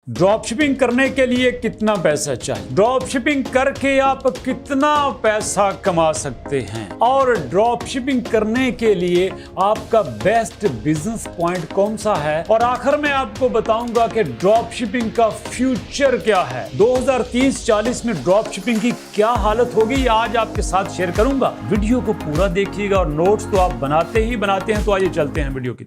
Drop shipping करने के लिए कितना पैसा चाहिए, ड्रॉप शिपिंग करके आप कितना पैसा कमा सकते हैं और ड्रॉप शिपिंग करने के लिए आपका बेस्ट बिजनेस पॉइंट कौन सा है, और आखिर में आपको बताऊंगा कि ड्रॉप शिपिंग का फ्यूचर क्या है। 2030-40 में ड्रॉप शिपिंग की क्या हालत होगी, आज आपके साथ शेयर करूंगा। वीडियो को पूरा देखिएगा और नोट्स तो आप बनाते ही बनाते हैं। तो आइए चलते हैं वीडियो की।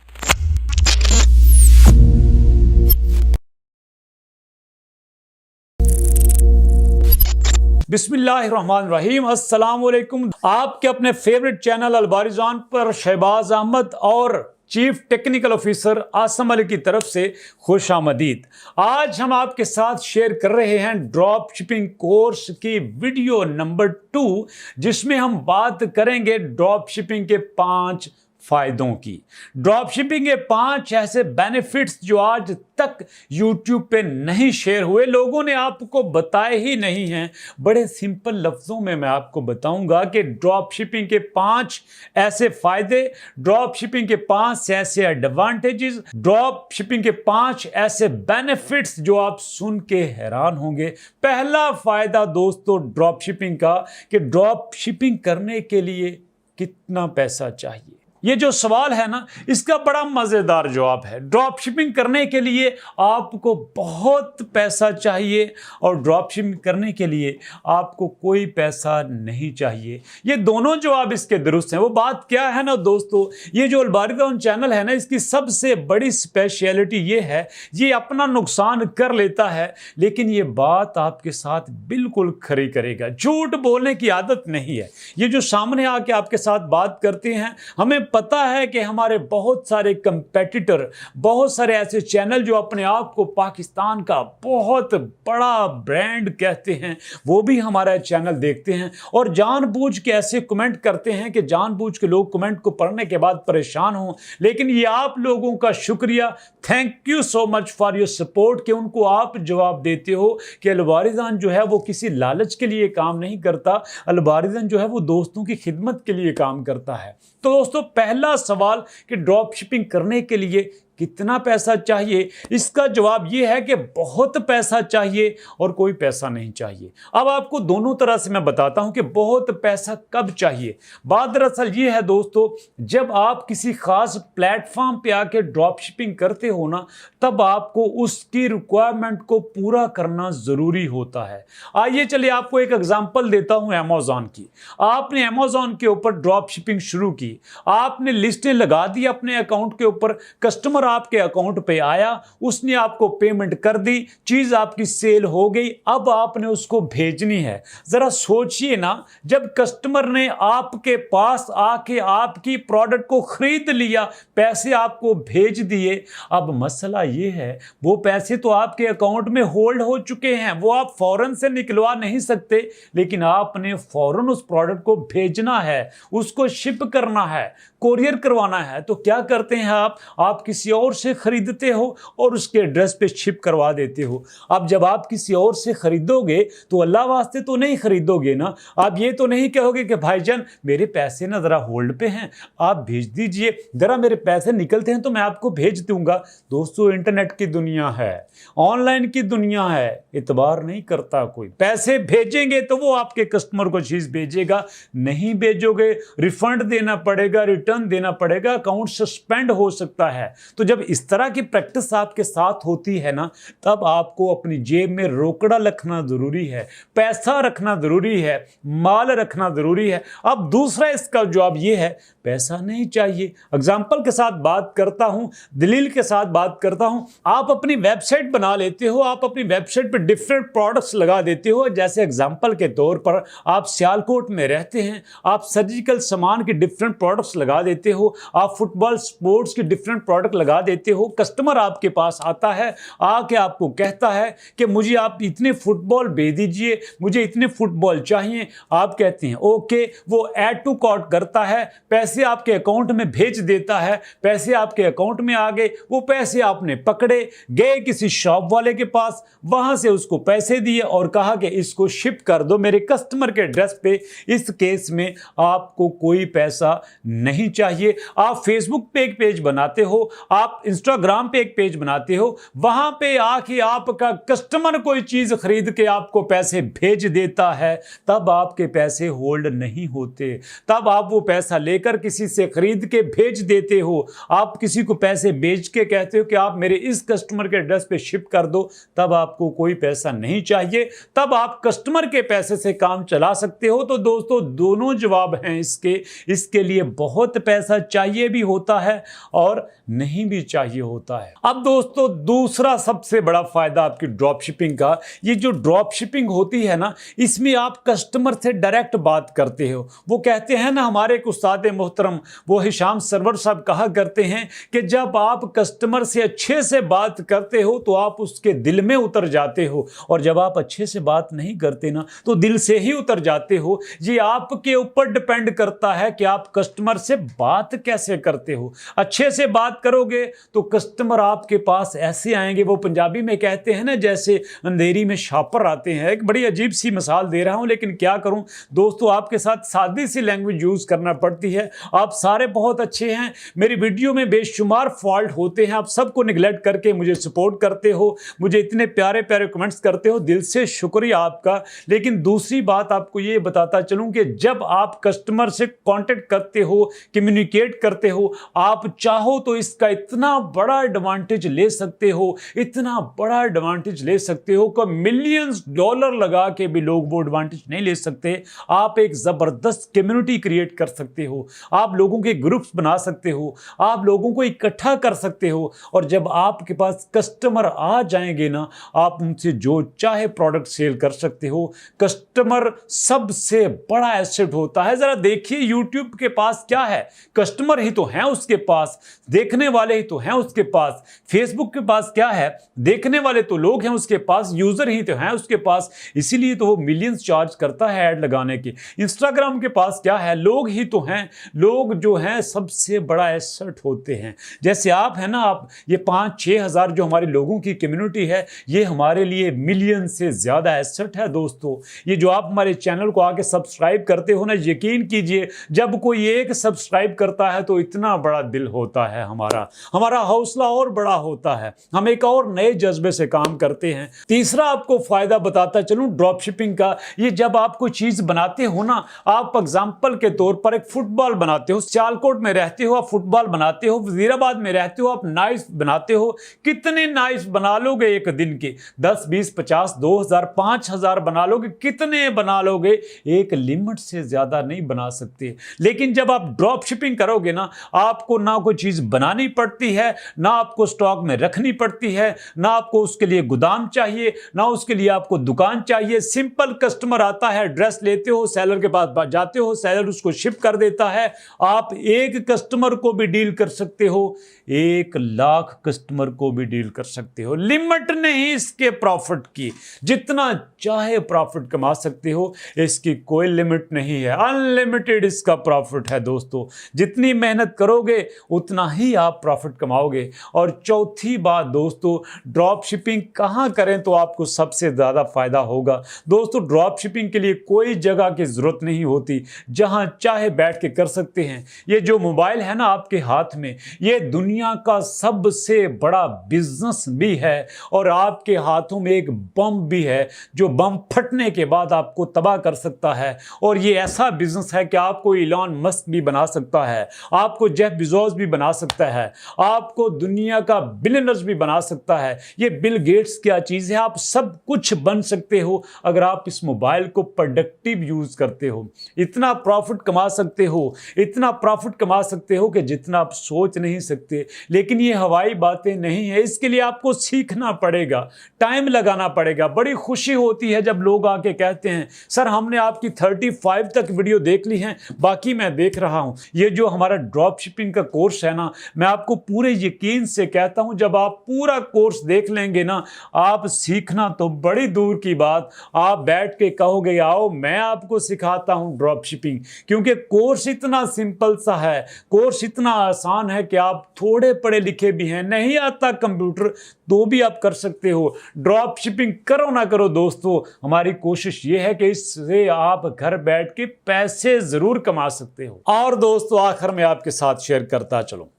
बिस्मिल्लाहिर्रहमानिर्रहीम, अस्सलाम वालेकुम। आपके अपने फेवरेट चैनल अलबारिजान पर शहबाज अहमद और chief technical officer Asim Ali की तरफ से खुश आमदीद। आज हम आपके साथ शेयर कर रहे हैं ड्रॉप शिपिंग कोर्स की वीडियो नंबर 2, जिसमें हम बात करेंगे ड्रॉप शिपिंग के 5 फायदों की। ड्रॉप शिपिंग के 5 ऐसे बेनिफिट्स जो आज तक YouTube पे नहीं शेयर हुए, लोगों ने आपको बताए ही नहीं हैं। बड़े सिंपल लफ्जों में मैं आपको बताऊंगा कि ड्रॉप शिपिंग के 5 ऐसे फायदे, ड्रॉप शिपिंग के 5 ऐसे एडवांटेजेस, ड्रॉप शिपिंग के 5 ऐसे बेनिफिट्स जो आप सुन के हैरान होंगे। पहला फायदा दोस्तों ड्रॉप शिपिंग का कि ड्रॉप शिपिंग करने के लिए कितना पैसा चाहिए। ये जो सवाल है ना, इसका बड़ा मज़ेदार जवाब है। ड्रॉप शिपिंग करने के लिए आपको बहुत पैसा चाहिए और ड्रॉप शिपिंग करने के लिए आपको कोई पैसा नहीं चाहिए। ये दोनों जवाब इसके दुरुस्त हैं। वो बात क्या है ना दोस्तों, ये जो अलबारिजान चैनल है ना, इसकी सबसे बड़ी स्पेशलिटी ये है, ये अपना नुकसान कर लेता है लेकिन ये बात आपके साथ बिल्कुल खरी करेगा। झूठ बोलने की आदत नहीं है। ये जो सामने आके आपके साथ बात करते हैं, हमें पता है कि हमारे बहुत सारे कंपेटिटर, बहुत सारे ऐसे चैनल जो अपने आप को पाकिस्तान का बहुत बड़ा ब्रांड कहते हैं, वो भी हमारा चैनल देखते हैं और जानबूझ के ऐसे कमेंट करते हैं कि जानबूझ के लोग कमेंट को पढ़ने के बाद परेशान हों। लेकिन ये आप लोगों का शुक्रिया, thank you so much for your support कि उनको आप जवाब देते हो कि अलबारिजान जो है वो किसी लालच के लिए काम नहीं करता, अलबारिजान जो है वो दोस्तों की खिदमत के लिए काम करता है। तो दोस्तों पहला सवाल कि ड्रॉप शिपिंग करने के लिए कितना पैसा चाहिए, इसका जवाब यह है कि बहुत पैसा चाहिए और कोई पैसा नहीं चाहिए। अब आपको दोनों तरह से मैं बताता हूं कि बहुत पैसा कब चाहिए। बात दरअसल ये है दोस्तों, जब आप किसी खास प्लेटफॉर्म पे आके ड्रॉप शिपिंग करते हो ना, तब आपको उसकी रिक्वायरमेंट को पूरा करना जरूरी होता है। आइए चलिए आपको एक एग्जांपल देता हूं अमेज़न की। आपने अमेज़न के ऊपर ड्रॉप शिपिंग शुरू की, आपने लिस्टें लगा दी अपने अकाउंट के ऊपर, कस्टमर आपके अकाउंट पे आया, उसने आपको पेमेंट कर दी, चीज आपकी सेल हो गई, अब आपने उसको भेजनी है। जरा सोचिए ना, जब कस्टमर ने आपके पास आके आपकी प्रोडक्ट को खरीद लिया, पैसे आपको भेज दिए, अब मसला ये है वो पैसे तो आपके अकाउंट में होल्ड हो चुके हैं, वो आप फौरन से निकलवा नहीं सकते, लेकिन आपने फौरन उस प्रोडक्ट को भेजना है, उसको शिप करना है, कोरियर करवाना है। तो क्या करते हैं आप किसी और से खरीदते हो और उसके एड्रेस पे शिप करवा देते हो। अब जब आप किसी और से खरीदोगे तो अल्लाह वास्ते तो नहीं खरीदोगे ना, आप ये तो नहीं कहोगे कि भाईजान मेरे पैसे ना जरा होल्ड पे हैं, आप भेज दीजिए, जरा मेरे पैसे निकलते हैं तो मैं आपको भेज दूंगा। दोस्तों इंटरनेट की दुनिया है, ऑनलाइन की दुनिया है, इतबार नहीं करता कोई। पैसे भेजेंगे तो वो आपके कस्टमर को चीज भेजेगा, नहीं भेजोगे रिफंड देना पड़ेगा, रिटर्न देना पड़ेगा, अकाउंट सस्पेंड हो सकता है। तो जब इस तरह की प्रैक्टिस आपके साथ होती है ना, तब आपको अपनी जेब में रोकड़ा रखना जरूरी है, पैसा रखना जरूरी है, माल रखना जरूरी है। अब दूसरा इसका जवाब यह है पैसा नहीं चाहिए। एग्जाम्पल के साथ बात करता हूं, दलील के साथ बात करता हूं। आप अपनी वेबसाइट बना लेते हो, आप अपनी वेबसाइट पर डिफरेंट प्रोडक्ट्स लगा देते हो। जैसे एग्जाम्पल के तौर पर आप सियालकोट में रहते हैं, आप सर्जिकल सामान के डिफरेंट प्रोडक्ट्स लगा देते हो, आप फुटबॉल स्पोर्ट्स के डिफरेंट प्रोडक्ट लगा देते हो। कस्टमर आपके पास आता है, आके आपको कहता है कि मुझे आप इतने फुटबॉल भेज दीजिए, मुझे इतने फुटबॉल चाहिए। आप कहते हैं ओके, वो ऐड टू कार्ट करता है, पैसे आपके अकाउंट में भेज देता है, पैसे आपके अकाउंट में आ गए, वो पैसे आपने पकड़े, गए किसी शॉप वाले के पास, वहां से उसको पैसे दिए और कहा कि इसको शिप कर दो मेरे कस्टमर के एड्रेस पे। इस केस में आपको कोई पैसा नहीं चाहिए। आप फेसबुक पे एक पेज बनाते हो, आप इंस्टाग्राम पे एक पेज बनाते हो, वहां पे आके आपका कस्टमर कोई चीज खरीद के आपको पैसे भेज देता है, तब आपके पैसे होल्ड नहीं होते। तब आप वो पैसा लेकर किसी से खरीद के भेज देते हो, आप किसी को पैसे भेज के कहते हो कि आप मेरे इस कस्टमर के एड्रेस पे शिप कर दो, तब आपको कोई पैसा नहीं चाहिए, तब आप कस्टमर के पैसे से काम चला सकते हो। तो दोस्तों दोनों जवाब हैं इसके लिए बहुत पैसा चाहिए भी होता है और नहीं भी चाहिए होता है। अब दोस्तों दूसरा सबसे बड़ा फायदा आपकी ड्रॉप शिपिंग का, ये जो ड्रॉप शिपिंग होती है ना, इसमें आप कस्टमर से डायरेक्ट बात करते हो। वो कहते हैं ना, हमारे एक उस्ताद मोहतरम वो हिशाम सरवर साहब कहा करते हैं कि जब आप कस्टमर से अच्छे से बात करते हो तो आप उसके दिल में उतर जाते हो, और जब आप अच्छे से बात नहीं करते ना तो दिल से ही उतर जाते हो। ये आपके ऊपर डिपेंड करता है कि आप कस्टमर से बात कैसे करते हो। अच्छे से बात करोगे तो कस्टमर आपके पास ऐसे आएंगे, वो पंजाबी में कहते हैं ना, जैसे अंधेरी में शापर आते हैं। एक बड़ी अजीब सी मिसाल दे रहा हूं, लेकिन क्या करूं दोस्तों, आपके साथ सादी सी लैंग्वेज यूज करना पड़ती है। आप सारे बहुत अच्छे हैं, मेरी वीडियो में बेशुमार फॉल्ट होते हैं, आप सबको निगलेक्ट करके मुझे सपोर्ट करते हो, मुझे इतने प्यारे प्यारे कमेंट्स करते हो, दिल से शुक्रिया आपका। लेकिन दूसरी बात आपको ये बताता चलूं कि जब आप कस्टमर से कांटेक्ट करते हो, कम्युनिकेट करते हो, आप चाहो तो इसका इतना बड़ा एडवांटेज ले सकते हो, इतना बड़ा एडवांटेज ले सकते हो कि मिलियंस डॉलर लगा के भी लोग वो एडवांटेज नहीं ले सकते। आप एक जबरदस्त कम्युनिटी क्रिएट कर सकते हो, आप लोगों के ग्रुप्स बना सकते हो, आप लोगों को इकट्ठा कर सकते हो, और जब आपके पास कस्टमर आ जाएंगे ना, आप उनसे जो चाहे प्रोडक्ट सेल कर सकते हो। कस्टमर सबसे बड़ा एसेट होता है। जरा देखिए यूट्यूब के पास क्या है, कस्टमर ही तो हैं उसके पास, देखने वाले ही तो हैं उसके पास। फेसबुक के पास क्या है, देखने वाले तो लोग हैं उसके पास, यूजर ही तो हैं उसके पास, इसीलिए तो वो मिलियंस चार्ज करता है ऐड लगाने की। इंस्टाग्राम के पास क्या है, लोग ही तो हैं, लोग जो हैं सबसे बड़ा एसेट होते हैं। जैसे आप हैं ना, आप ये 5-6 हज़ार जो हमारे लोगों की कम्युनिटी है, ये हमारे लिए मिलियन से ज्यादा एसेट है दोस्तों। ये जो आप हमारे चैनल को आके सब्सक्राइब करते हो ना, यकीन कीजिए जब कोई एक सब्सक्राइब करता है तो इतना बड़ा दिल होता है हमारा हौसला और बड़ा होता है, हम एक और नए जज्बे से काम करते हैं। तीसरा आपको फायदा बताता चलूं ड्रॉप शिपिंग का, ये जब आप कोई चीज बनाते हो ना, आप एग्जांपल के तौर पर एक फुटबॉल बनाते हो, सियालकोट में रहते हो आप फुटबॉल बनाते हो, वजीराबाद में रहते हो आप नाइफ बनाते हो, कितने नाइफ बना लोगे एक दिन के? 10, 20, 50, 2000, 5000 बना लोगे, कितने बना लोगे? एक लिमिट से ज्यादा नहीं बना सकते। लेकिन जब आप ड्रॉप शिपिंग करोगे ना, आपको ना कोई चीज बनानी पड़ती है, ना आपको स्टॉक में रखनी पड़ती है, ना आपको उसके लिए गोदाम चाहिए, ना उसके लिए आपको दुकान चाहिए। सिंपल कस्टमर आता है, एड्रेस लेते हो, सेलर के पास जाते हो, सेलर उसको शिप कर देता है। आप एक कस्टमर को भी डील कर सकते हो, 1 लाख कस्टमर को भी डील कर सकते हो। लिमिट नहीं इसके प्रॉफिट की, जितना चाहे प्रॉफिट कमा सकते हो, इसकी कोई लिमिट नहीं है, अनलिमिटेड इसका प्रॉफिट है दोस्तों। जितनी मेहनत करोगे उतना ही आप प्रॉफिट कमाओगे। और चौथी बात दोस्तों, ड्रॉप शिपिंग कहां करें तो आपको सबसे ज्यादा फायदा होगा? दोस्तों ड्रॉप शिपिंग के लिए कोई जगह की जरूरत नहीं होती, जहां चाहे बैठ के कर सकते हैं। ये जो मोबाइल है ना आपके हाथ में, ये दुनिया का सबसे बड़ा बिजनेस भी है, और आपके हाथों में एक बम भी है जो बम फटने के बाद आपको तबाह कर सकता है। और ये ऐसा बिजनेस है कि आपको इलॉन मस्क भी बना सकता है, आपको जेफ बेजोस भी बना सकता है, आपको दुनिया का बिलियनर्स भी बना सकता है। ये बिल गेट्स क्या चीज है, आप सब कुछ बन सकते हो अगर आप इस मोबाइल को प्रोडक्टिव यूज करते हो। इतना प्रॉफिट कमा सकते हो, इतना प्रॉफिट कमा सकते हो कि जितना आप सोच नहीं सकते। लेकिन ये हवाई बातें नहीं है, इसके लिए आपको सीखना पड़ेगा, टाइम लगाना पड़ेगा। बड़ी खुशी होती है जब लोग आके कहते हैं सर हमने आपकी 35 तक वीडियो देख ली हैं, बाकी मैं देख रहा हूं। ये जो हमारा ड्रॉप शिपिंग का कोर्स है ना, मैं आपको पूरे यकीन से कहता हूं, जब आप पूरा कोर्स देख लेंगे ना, आप सीखना तो बड़ी दूर की बात, आप बैठ के कहोगे आओ मैं आपको सिखाता हूं ड्रॉप शिपिंग। क्योंकि कोर्स इतना सिंपल सा है, कोर्स इतना आसान है कि आप थोड़े पढ़े लिखे भी हैं, नहीं आता कंप्यूटर तो भी आप कर सकते हो। ड्रॉप शिपिंग करो ना करो दोस्तों, हमारी कोशिश ये है कि इससे आप घर बैठ के पैसे जरूर कमा सकते हो। और दोस्तों आखिर में आपके साथ शेयर करता चलो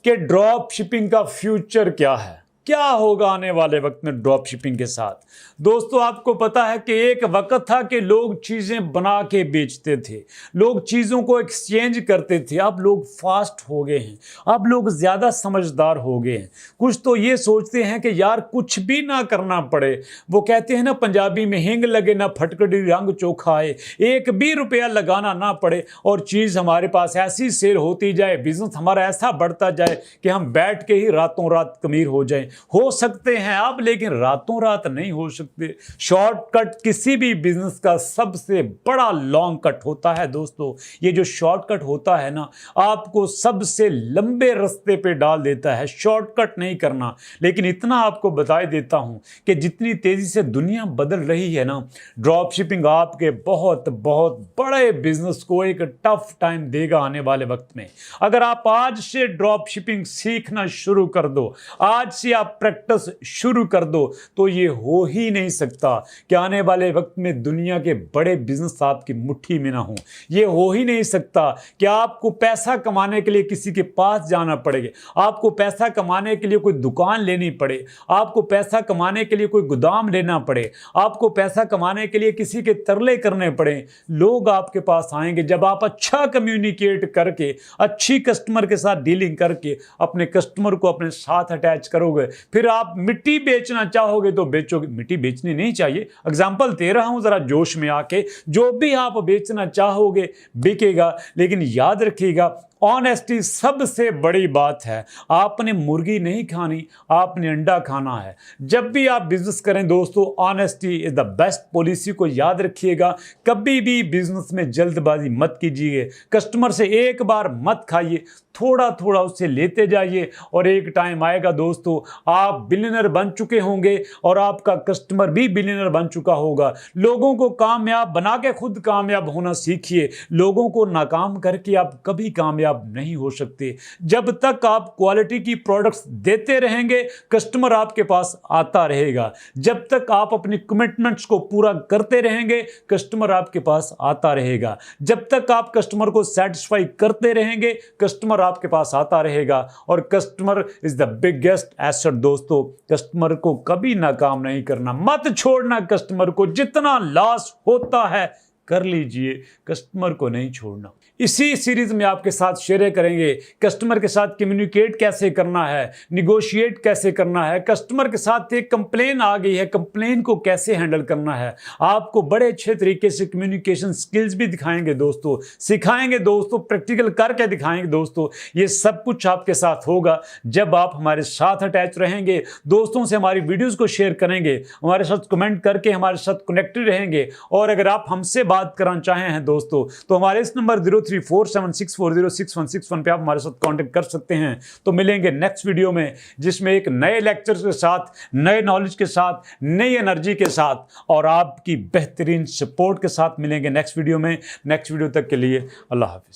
कि ड्रॉप शिपिंग का फ्यूचर क्या है, क्या होगा आने वाले वक्त में ड्रॉप शिपिंग के साथ। दोस्तों आपको पता है कि एक वक्त था कि लोग चीज़ें बना के बेचते थे, लोग चीज़ों को एक्सचेंज करते थे। अब लोग फास्ट हो गए हैं, अब लोग ज़्यादा समझदार हो गए हैं। कुछ तो ये सोचते हैं कि यार कुछ भी ना करना पड़े। वो कहते हैं ना पंजाबी में, हिंग लगे ना फटकड़ी रंग चोखा आए, एक भी रुपया लगाना ना पड़े और चीज़ हमारे पास ऐसी सेल होती जाए, बिजनेस हमारा ऐसा बढ़ता जाए कि हम बैठ के ही रातों रात अमीर हो जाएं। हो सकते हैं आप, लेकिन रातों रात नहीं हो सकते। शॉर्टकट किसी भी बिजनेस का सबसे बड़ा लॉन्ग कट होता है दोस्तों। ये जो शॉर्टकट होता है ना, आपको सबसे लंबे रास्ते पे डाल देता है। शॉर्टकट नहीं करना, लेकिन इतना आपको बता देता हूं कि जितनी तेजी से दुनिया बदल रही है ना, ड्रॉप शिपिंग आपके बहुत बहुत बड़े बिजनेस को एक टफ टाइम देगा आने वाले वक्त में। अगर आप आज से ड्रॉप शिपिंग सीखना शुरू कर दो, आज से आप प्रैक्टिस शुरू कर दो, तो ये हो ही नहीं सकता कि आने वाले वक्त में दुनिया के बड़े बिजनेस आपकी मुट्ठी में ना हो। ये हो ही नहीं सकता कि आपको पैसा कमाने के लिए किसी के पास जाना पड़ेगा, आपको पैसा कमाने के लिए कोई दुकान लेनी पड़े, आपको पैसा कमाने के लिए कोई गोदाम लेना पड़े, आपको पैसा कमाने के लिए किसी के तरले करने पड़े। लोग आपके पास आएंगे जब आप अच्छा कम्युनिकेट करके, अच्छी कस्टमर के साथ डीलिंग करके अपने कस्टमर को अपने साथ अटैच करोगे। फिर आप मिट्टी बेचना चाहोगे तो बेचोगे। मिट्टी बेचनी नहीं चाहिए, एग्जाम्पल दे रहा हूं जरा जोश में आके। जो भी आप बेचना चाहोगे बिकेगा, लेकिन याद रखिएगा ऑनेस्टी सबसे बड़ी बात है। आपने मुर्गी नहीं खानी, आपने अंडा खाना है। जब भी आप बिजनेस करें दोस्तों, honesty is the best policy को याद रखिएगा। कभी भी बिजनेस में जल्दबाजी मत कीजिए। कस्टमर से एक बार मत खाइए, थोड़ा थोड़ा उससे लेते जाइए और एक टाइम आएगा दोस्तों आप बिलियनर बन चुके होंगे और आपका कस्टमर भी बिलियनर बन चुका होगा। लोगों को कामयाब बना के खुद कामयाब होना सीखिए। लोगों को नाकाम करके आप कभी कामयाब नहीं हो सकते। जब तक आप क्वालिटी की प्रोडक्ट्स देते रहेंगे, कस्टमर आपके पास आता रहेगा। जब तक आप अपनी कमिटमेंट्स को पूरा करते रहेंगे, कस्टमर आपके पास आता रहेगा। जब तक आप कस्टमर को सेटिस्फाई करते रहेंगे, कस्टमर आपके पास आता रहेगा। और customer is the biggest asset दोस्तों। कस्टमर को कभी नाकाम नहीं करना, मत छोड़ना कस्टमर को। जितना लॉस होता है कर लीजिए, कस्टमर को नहीं छोड़ना। इसी सीरीज में आपके साथ शेयर करेंगे कस्टमर के साथ कम्युनिकेट कैसे करना है, निगोशिएट कैसे करना है। कस्टमर के साथ एक कंप्लेन आ गई है, कंप्लेन को कैसे हैंडल करना है। आपको बड़े अच्छे तरीके से कम्युनिकेशन स्किल्स भी दिखाएंगे दोस्तों, सिखाएंगे दोस्तों, प्रैक्टिकल करके दिखाएंगे दोस्तों। ये सब कुछ आपके साथ होगा जब आप हमारे साथ अटैच रहेंगे, दोस्तों से हमारी वीडियोस को शेयर करेंगे, हमारे साथ कमेंट करके हमारे साथ कनेक्टेड रहेंगे। और अगर आप हमसे बात करना चाहें हैं दोस्तों, तो हमारे इस नंबर 034764061661 पे आप हमारे साथ कांटेक्ट कर सकते हैं। तो मिलेंगे नेक्स्ट वीडियो में, जिसमें एक नए लेक्चर के साथ, नए नॉलेज के साथ, नई एनर्जी के साथ और आपकी बेहतरीन सपोर्ट के साथ मिलेंगे नेक्स्ट वीडियो में। नेक्स्ट वीडियो तक के लिए अल्लाह हाफिज।